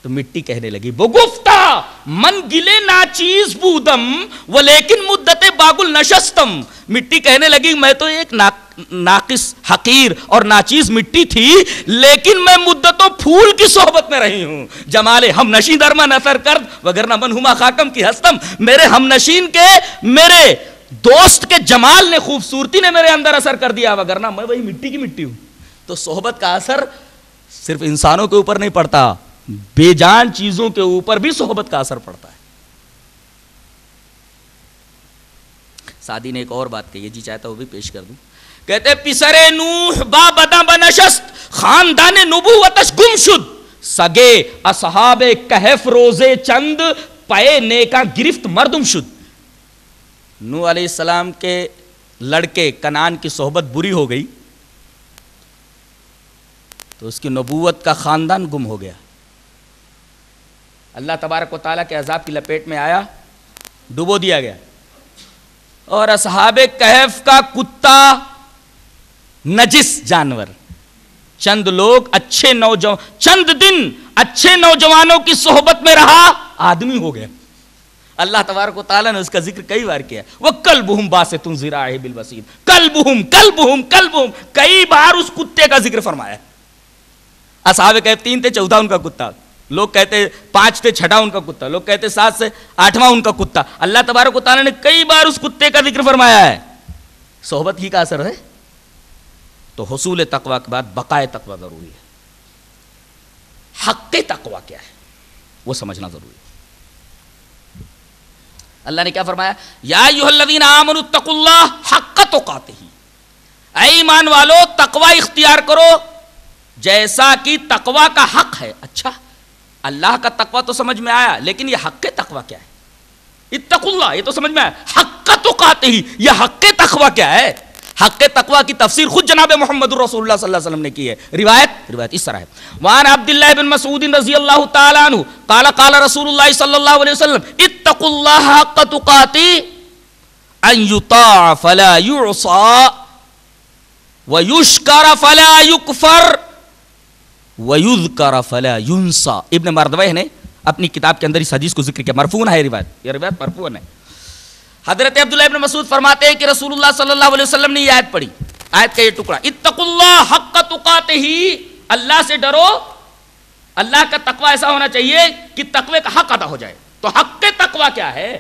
[SPEAKER 2] تو مٹی کہنے لگی بگفتا من گلے ناچیز بودم ولیکن مدت باگل نشستم۔ مٹی کہنے لگی میں تو ایک ناقص حقیر اور ناچیز مٹی تھی، لیکن میں مدتوں پھول کی صحبت میں رہی ہوں۔ جمال ہم نشین درما نثر کرد وگرنہ من ہما خاکم کی ہستم۔ میرے ہم نشین کے، میرے دوست کے جمال نے، خوبصورتی نے میرے اندر اثر کر دیا، وگرنہ میں وہی مٹی کی مٹی ہوں۔ تو صحبت کا اثر صرف انسانوں کے اوپر نہیں پڑتا، بے جان چیزوں کے اوپر بھی صحبت کا اثر پڑتا ہے۔ سعدی نے ایک اور بات کہی ہے، جی چاہتا وہ بھی پیش کر دوں۔ کہتے پسرے نوح با بداں بنشست خاندان نبوتش گم شد، سگے اصحاب کہف روزے چند پے نیکا گرفت مردم شد۔ نوح علیہ السلام کے لڑکے کنعان کی صحبت بری ہو گئی تو اس کی نبوت کا خاندان گم ہو گیا، اللہ تبارک و تعالیٰ کے عذاب کی لپیٹ میں آیا، ڈبو دیا گیا۔ اور اصحاب کہف کا کتا نجس جانور، چند لوگ اچھے نوجوان، چند دن اچھے نوجوانوں کی صحبت میں رہا، آدمی ہو گیا۔ اللہ تبارک و تعالیٰ نے اس کا ذکر کئی بار کیا، وَقَلْبُهُمْ بَاسِطٌ ذِرَاعِهِ بِالْوَسِيدِ، کلبہم کئی بار اس کتے کا ذکر فرمایا۔ اصحاب کہف 3 تھے، 14 ان کا کتا، لوگ کہتے 5 تھے، 6 ان کا کتا، لوگ کہتے 7 سے 8واں ان کا کتا۔ اللہ تبارک و تعالیٰ نے کئی بار اس کتے کا ذکر فرمایا ہے۔ صحبت ہی کا اثر ہے۔ تو حصول تقوی کے بعد بقائے تقوی ضروری ہے۔ حق تقوی کیا ہے وہ سمجھنا ضروری ہے۔ اللہ نے کیا فرمایا؟ یا ایھا الذین آمنوا اتقوا اللہ حق تقاتہ، اے ایمان والو تقوی اختیار کرو جیسا کہ تقوی کا حق ہے۔ اچھا، اللہ کا تقوی تو سمجھ میں آیا، لیکن یہ حق تقوی کیا ہے؟ اتقوا اللہ یہ تو سمجھ میں آیا، حق تقاتہ یہ حق تقوی کیا ہے؟ حق تقوی کی تفسیر خود جناب محمد رسول اللہ صلی اللہ علیہ وسلم نے کی ہے۔ روایت اس طرح ہے، وعن عبداللہ بن مسعود رضی اللہ تعالی عنہ قال قال رسول اللہ صلی اللہ علیہ وسلم اتقوا اللہ حق تقاتہ ان یطاع فلا یعصى ویشکر فلا یکفر وَيُذْكَرَ فَلَا يُنْسَى۔ ابن مردویہ نے اپنی کتاب کے اندر اس حدیث کو ذکر کیا، مرفوع ہے یہ روایت مرفوع ہے۔ حضرت عبداللہ ابن مسعود فرماتے ہیں کہ رسول اللہ صلی اللہ علیہ وسلم نے یہ آیت پڑھی، آیت کا یہ ٹکڑا، اتقوا اللہ حق تقاتہ، اللہ سے ڈرو، اللہ کا تقوی ایسا ہونا چاہیے کہ تقوی کا حق ادا ہو جائے۔ تو حق تقوی کیا ہے؟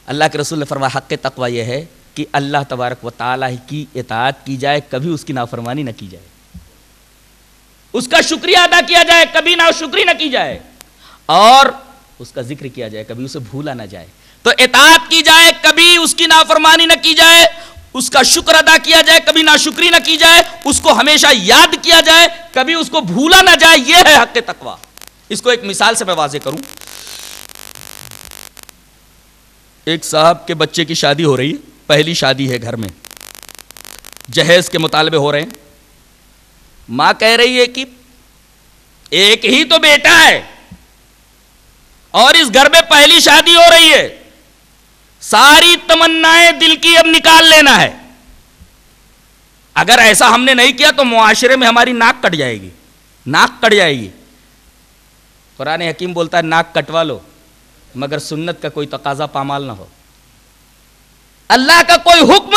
[SPEAKER 2] اللہ کے رسول نے فرمایا حق تقوی یہ ہے کہ اللہ تبارک و تعالیٰ کی اطاعت کی جائے، کبھی اس کی نافرمانی نہ کی جائے، اس کا شکریہ ادا کیا جائے، کبھی ناشکری نہ کی جائے، اور اس کا ذکر کیا جائے، کبھی اسے بھولا نہ جائے۔ تو اطاعت کی جائے، کبھی اس کی نافرمانی نہ کی جائے، اس کا شکر ادا کیا جائے، کبھی ناشکری نہ کی جائے، اس کو ہمیشہ یاد کیا جائے، کبھی اس کو بھولا نہ جائے، یہ ہے حق تقوی۔ اس کو ایک مثال سے میں واضح کروں۔ ایک صاحب کے بچے کی شادی ہو رہی ہے، پہلی شادی ہے گھر میں، جہیز کے مطالبے ہو رہے ہیں، ماں کہہ رہی ہے کہ ایک ہی تو بیٹا ہے اور اس گھر میں پہلی شادی ہو رہی ہے، ساری تمنائیں دل کی اب نکال لینا ہے، اگر ایسا ہم نے نہیں کیا تو معاشرے میں ہماری ناک کٹ جائے گی، ناک کٹ جائے گی۔ قرآن حکیم بولتا ہے ناک کٹوا لو مگر سنت کا کوئی تقاضا پامال نہ ہو۔ اللہ کا کوئی حکم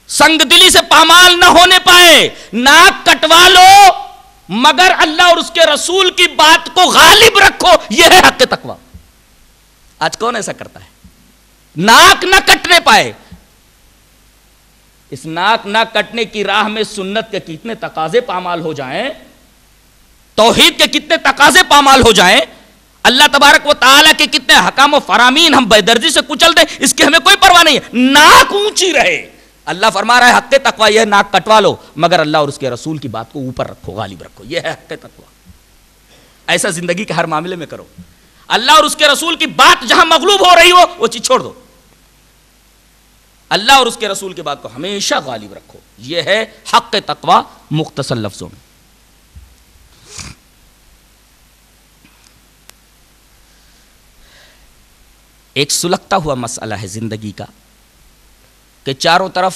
[SPEAKER 2] سنگ دلی سے پامال نہ ہونے پائے، ناک کٹوا لو مگر اللہ اور اس کے رسول کی بات کو غالب رکھو، یہ ہے حق تقوی۔ آج کون ایسا کرتا ہے؟ ناک نہ کٹنے پائے۔ اس ناک نہ کٹنے کی راہ میں سنت کے کتنے تقاضے پامال ہو جائیں، توحید کے کتنے تقاضے پامال ہو جائیں، اللہ تبارک و تعالیٰ کے کتنے حکام و فرامین ہم بے دردی سے کچل دیں، اس کی ہمیں کوئی پرواہ نہیں ہے، ناک اونچی رہے۔ اللہ فرما رہا ہے حق تقوی یہ ہے، ناک کٹوا لو مگر اللہ اور اس کے رسول کی بات کو اوپر رکھو، غالب رکھو، یہ ہے حق تقوی۔ ایسا زندگی کے ہر معاملے میں کرو، اللہ اور اس کے رسول کی بات جہاں مغلوب ہو رہی ہو وہ چیز چھوڑ دو، اللہ اور اس کے رسول کی بات کو ہمیشہ غالب رکھو، یہ ہے حق تقوی مختصر لفظوں میں۔ ایک سلگتا ہوا مسئلہ ہے زندگی کا، کہ چاروں طرف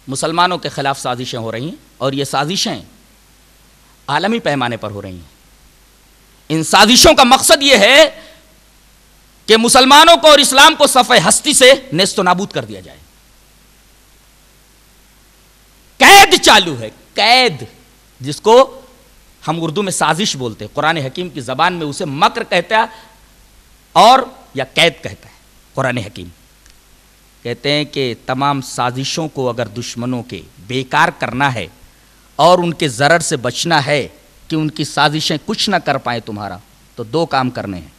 [SPEAKER 2] مسلمانوں کے خلاف سازشیں ہو رہی ہیں، اور یہ سازشیں عالمی پیمانے پر ہو رہی ہیں۔ ان سازشوں کا مقصد یہ ہے کہ مسلمانوں کو اور اسلام کو صفحہ ہستی سے نیست و نابود کر دیا جائے۔ قید چالو ہے، قید، جس کو ہم اردو میں سازش بولتے ہیں، قرآن حکیم کی زبان میں اسے مکر کہتا ہے اور یا قید کہتا ہے۔ قرآن حکیم کہتے ہیں کہ تمام سازشوں کو اگر دشمنوں کے بیکار کرنا ہے اور ان کے ضرر سے بچنا ہے کہ ان کی سازشیں کچھ نہ کر پائیں تمہارا، تو دو کام کرنے ہیں۔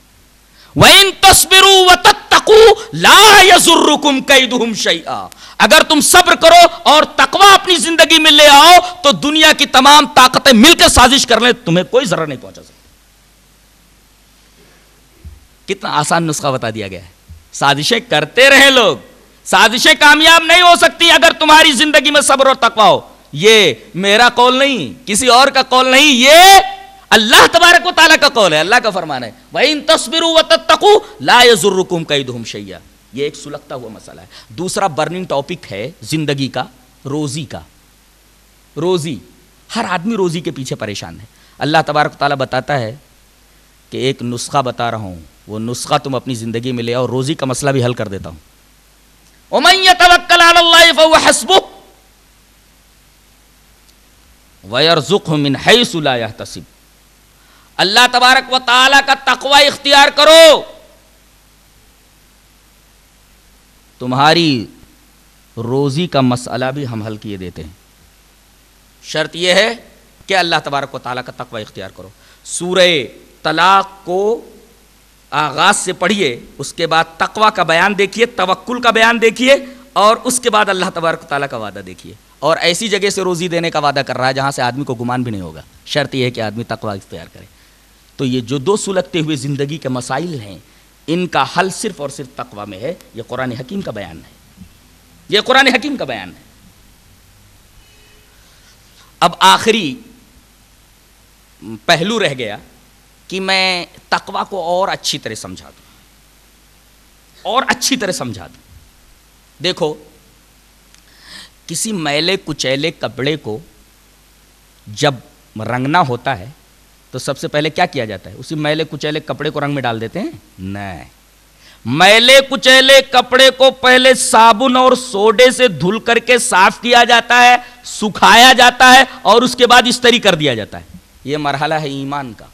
[SPEAKER 2] وَإِن تَصْبِرُوا وَتَتَّقُوا لَا يَضُرُّكُمْ كَيْدُهُمْ شَيْئًا، اگر تم صبر کرو اور تقوی اپنی زندگی میں لے آؤ تو دنیا کی تمام طاقتیں مل کر سازش کر لیں، تمہیں کوئی ضرر نہیں پہنچا سکتا۔ کتنا آسان نسخہ بتا دیا گیا ہے۔ سازشیں کرتے رہیں لوگ، سازشیں کامیاب نہیں ہو سکتی اگر تمہاری زندگی میں صبر اور تقوی ہو۔ یہ میرا قول نہیں، کسی اور کا قول نہیں، یہ اللہ تبارک و تعالیٰ کا قول ہے، اللہ کا فرمان ہے۔ وَإِن تَصْبِرُوا وَتَتَّقُوا لَا يَضُرُّكُمْ كَيْدُهُمْ شَيْئًا۔ یہ ایک سلگتا ہوا مسئلہ ہے۔ دوسرا برننگ ٹاپک ہے زندگی کا، روزی کا۔ روزی، ہر آدمی روزی کے پیچھے پریشان ہے۔ اللہ تبارک و تعالیٰ بتاتا ہے کہ ایک نسخہ بتا رہا ہوں، وہ نسخہ تم اپنی زندگی میں لے آؤ، روزی کا مسئلہ بھی حل کر دیتا ہوں۔ وَمَن يَتَوَكَّلْ عَلَى اللَّهِ فَهُوَ حَسْبُهُ وَيَرْزُقْهُ مِنْ حَيْثُ لَا يَحْتَسِبُ۔ اللہ تبارک و تعالیٰ کا تقوی اختیار کرو، تمہاری روزی کا مسئلہ بھی ہم حل کیے دیتے ہیں۔ شرط یہ ہے کہ اللہ تبارک و تعالیٰ کا تقوی اختیار کرو۔ سورہ طلاق کو آغاز سے پڑھیے، اس کے بعد تقوی کا بیان دیکھیے، توکل کا بیان دیکھیے، اور اس کے بعد اللہ تبارک و تعالیٰ کا وعدہ دیکھیے، اور ایسی جگہ سے روزی دینے کا وعدہ کر رہا ہے جہاں سے آدمی کو گمان بھی نہیں ہوگا۔ شرط یہ ہے کہ آدمی تقوی اختیار کرے۔ تو یہ جو دو سلگتے ہوئے زندگی کے مسائل ہیں، ان کا حل صرف اور صرف تقوی میں ہے۔ یہ قرآن حکیم کا بیان ہے، یہ قرآن حکیم کا بیان ہے۔ اب آخری پہلو رہ گیا کہ میں تقوی کو اور اچھی طرح سمجھا دوں، اور اچھی طرح سمجھا دوں۔ دیکھو، کسی میلے کچیلے کپڑے کو جب رنگنا ہوتا ہے تو سب سے پہلے کیا کیا جاتا ہے؟ اسی میلے کچیلے کپڑے کو رنگ میں ڈال دیتے ہیں؟ نہیں، میلے کچیلے کپڑے کو پہلے صابن اور سوڈے سے دھل کر کے صاف کیا جاتا ہے، سکھایا جاتا ہے، اور اس کے بعد استری کر دیا جاتا ہے۔ یہ مرحلہ ہے ایمان کا۔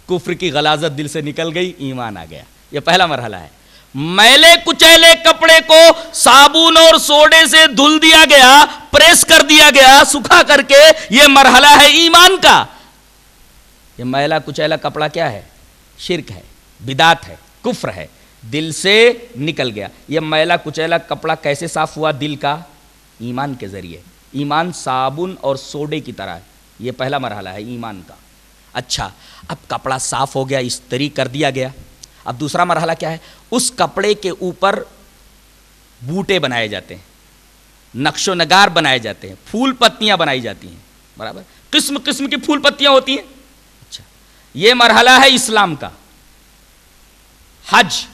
[SPEAKER 2] کفر کی غلاظت دل سے نکل گئی، ایمان آ گیا، یہ پہلا مرحلہ ہے۔ میلے کچیلے کپڑے کو صابن اور سوڈے سے دھل دیا گیا، پریس کر دیا گیا، سکھا کر کے، یہ مرحلہ ہے ایمان کا۔ یہ میلا کچیلا کپڑا کیا ہے؟ شرک ہے، بدعت ہے، کفر ہے، دل سے نکل گیا۔ یہ میلا کچیلا کپڑا کیسے صاف ہوا؟ دل کا، ایمان کے ذریعے۔ ایمان صابن اور سوڈے کی طرح ہے، یہ پہلا مرحلہ ہے ایمان کا۔ اچھا، اب کپڑا صاف ہو گیا، استری کر دیا گیا، اب دوسرا مرحلہ کیا ہے؟ اس کپڑے کے اوپر بوٹے بنائے جاتے ہیں، نقش و نگار بنائے جاتے ہیں، پھول پتیاں بنائی جاتی ہیں، برابر، قسم قسم کی پھول پتیاں ہوتی ہیں۔ اچھا، یہ مرحلہ ہے اسلام کا۔ حج،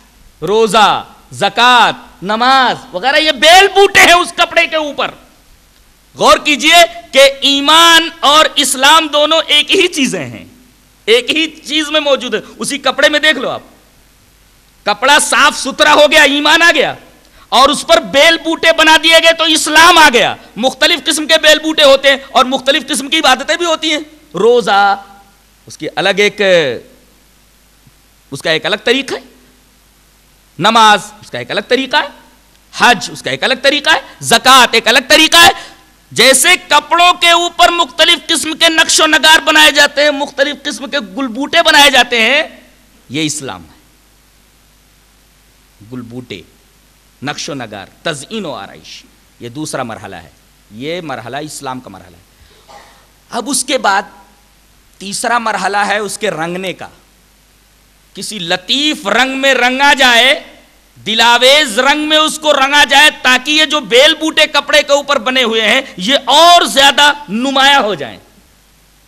[SPEAKER 2] روزہ، زکوٰۃ، نماز وغیرہ، یہ بیل بوٹے ہیں اس کپڑے کے اوپر۔ غور کیجئے کہ ایمان اور اسلام دونوں ایک ہی چیزیں ہیں، ایک ہی چیز میں موجود ہے، اسی کپڑے میں دیکھ لو آپ۔ کپڑا صاف ستھرا ہو گیا، ایمان آ گیا، اور اس پر بیل بوٹے بنا دیے گئے تو اسلام آ گیا۔ مختلف قسم کے بیل بوٹے ہوتے ہیں اور مختلف قسم کی عبادتیں بھی ہوتی ہیں۔ روزہ، اس کی الگ اس کا ایک الگ طریقہ ہے، نماز اس کا ایک الگ طریقہ ہے، حج اس کا ایک الگ طریقہ ہے، زکوٰۃ ایک الگ طریقہ ہے۔ جیسے کپڑوں کے اوپر مختلف قسم کے نقش و نگار بنائے جاتے ہیں، مختلف قسم کے گل بوٹے بنائے جاتے ہیں، یہ اسلام ہے۔ گل بوٹے، نقش و نگار، تزئین و آرائش، یہ دوسرا مرحلہ ہے، یہ مرحلہ اسلام کا مرحلہ ہے۔ اب اس کے بعد تیسرا مرحلہ ہے اس کے رنگنے کا۔ کسی لطیف رنگ میں رنگا جائے، دلاویز رنگ میں اس کو رنگا جائے، تاکہ یہ جو بیل بوٹے کپڑے کے اوپر بنے ہوئے ہیں یہ اور زیادہ نمایاں ہو جائیں،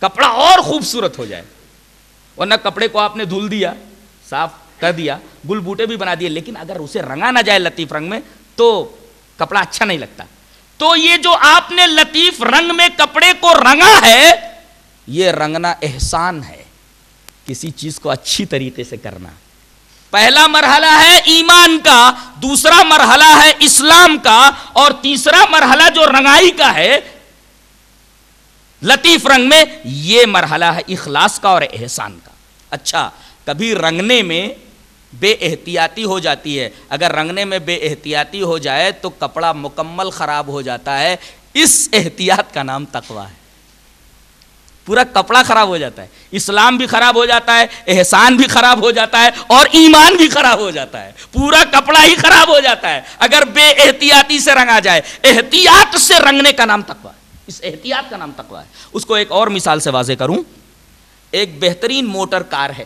[SPEAKER 2] کپڑا اور خوبصورت ہو جائے۔ ورنہ کپڑے کو آپ نے دھل دیا، صاف کر دیا، گل بوٹے بھی بنا دیے، لیکن اگر اسے رنگا نہ جائے لطیف رنگ میں تو
[SPEAKER 3] کپڑا اچھا نہیں لگتا. تو یہ جو آپ نے لطیف رنگ میں کپڑے کو رنگا ہے، یہ رنگنا احسان ہے، کسی چیز کو اچھی طریقے سے کرنا. پہلا مرحلہ ہے ایمان کا، دوسرا مرحلہ ہے اسلام کا، اور تیسرا مرحلہ جو رنگائی کا ہے لطیف رنگ میں، یہ مرحلہ ہے اخلاص کا اور احسان کا. اچھا، کبھی رنگنے میں بے احتیاطی ہو جاتی ہے. اگر رنگنے میں بے احتیاطی ہو جائے تو کپڑا مکمل خراب ہو جاتا ہے. اس احتیاط کا نام تقویٰ ہے. پورا کپڑا خراب ہو جاتا ہے، اسلام بھی خراب ہو جاتا ہے، احسان بھی خراب ہو جاتا ہے، اور ایمان بھی خراب ہو جاتا ہے. پورا کپڑا ہی خراب ہو جاتا ہے اگر بے احتیاطی سے رنگا جائے. احتیاط سے رنگنے کا نام تقویٰ ہے. اس احتیاط کا نام تقویٰ ہے. اس کو ایک اور مثال سے واضح کروں. ایک بہترین موٹر کار ہے،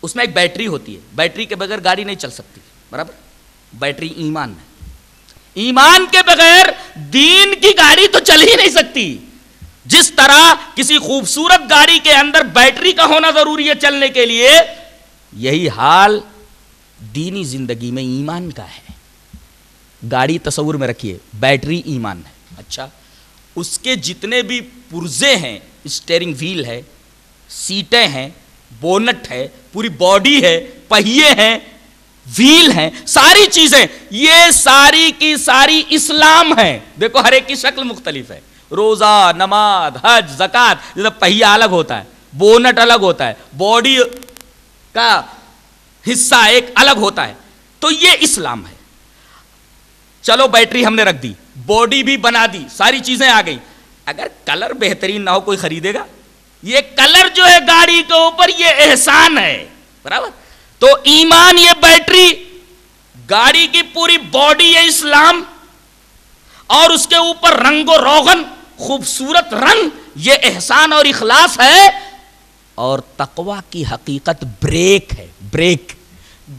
[SPEAKER 3] اس میں ایک بیٹری ہوتی ہے. بیٹری کے بغیر گاڑی نہیں چل سکتی، برابر. بیٹری ایمان ہے. ایمان کے بغیر دین کی گاڑی تو چل ہی نہیں سکتی. جس طرح کسی خوبصورت گاڑی کے اندر بیٹری کا ہونا ضروری ہے چلنے کے لیے، یہی حال دینی زندگی میں ایمان کا ہے. گاڑی تصور میں رکھیے، بیٹری ایمان ہے. اچھا، اس کے جتنے بھی پرزے ہیں، اسٹیئرنگ وہیل ہے، سیٹیں ہیں، بونٹ ہے، پوری باڈی ہے، پہیے ہیں، وہیل ہیں، ساری چیزیں، یہ ساری کی ساری اسلام ہیں. دیکھو ہر ایک کی شکل مختلف ہے. روزہ، نماز، حج، زکات، جیسے پہیہ الگ ہوتا ہے، بونٹ الگ ہوتا ہے، باڈی کا حصہ ایک الگ ہوتا ہے. تو یہ اسلام ہے. چلو بیٹری ہم نے رکھ دی، باڈی بھی بنا دی، ساری چیزیں آ گئی. اگر کلر بہترین نہ ہو کوئی خریدے گا؟ یہ کلر جو ہے گاڑی کے اوپر، یہ احسان ہے، برابر. تو ایمان یہ بیٹری، گاڑی کی پوری باڈی ہے اسلام، اور اس کے اوپر رنگ و روغن، خوبصورت رنگ، یہ احسان اور اخلاص ہے. اور تقویٰ کی حقیقت بریک ہے. بریک.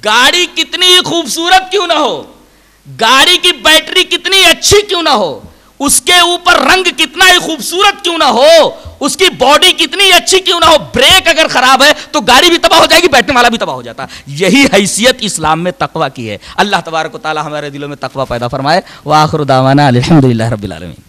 [SPEAKER 3] گاڑی کتنی خوبصورت کیوں نہ ہو، گاڑی کی بیٹری کتنی اچھی کیوں نہ ہو، اس کے اوپر رنگ کتنا ہی خوبصورت کیوں نہ ہو، اس کی باڈی کتنی اچھی کیوں نہ ہو، بریک اگر خراب ہے تو گاڑی بھی تباہ ہو جائے گی، بیٹھنے والا بھی تباہ ہو جاتا. یہی حیثیت اسلام میں تقویٰ کی ہے. اللہ تبارک و تعالی ہمارے دلوں میں تقویٰ پیدا فرمائے. وآخر دعوانا الحمدللہ رب العالمین.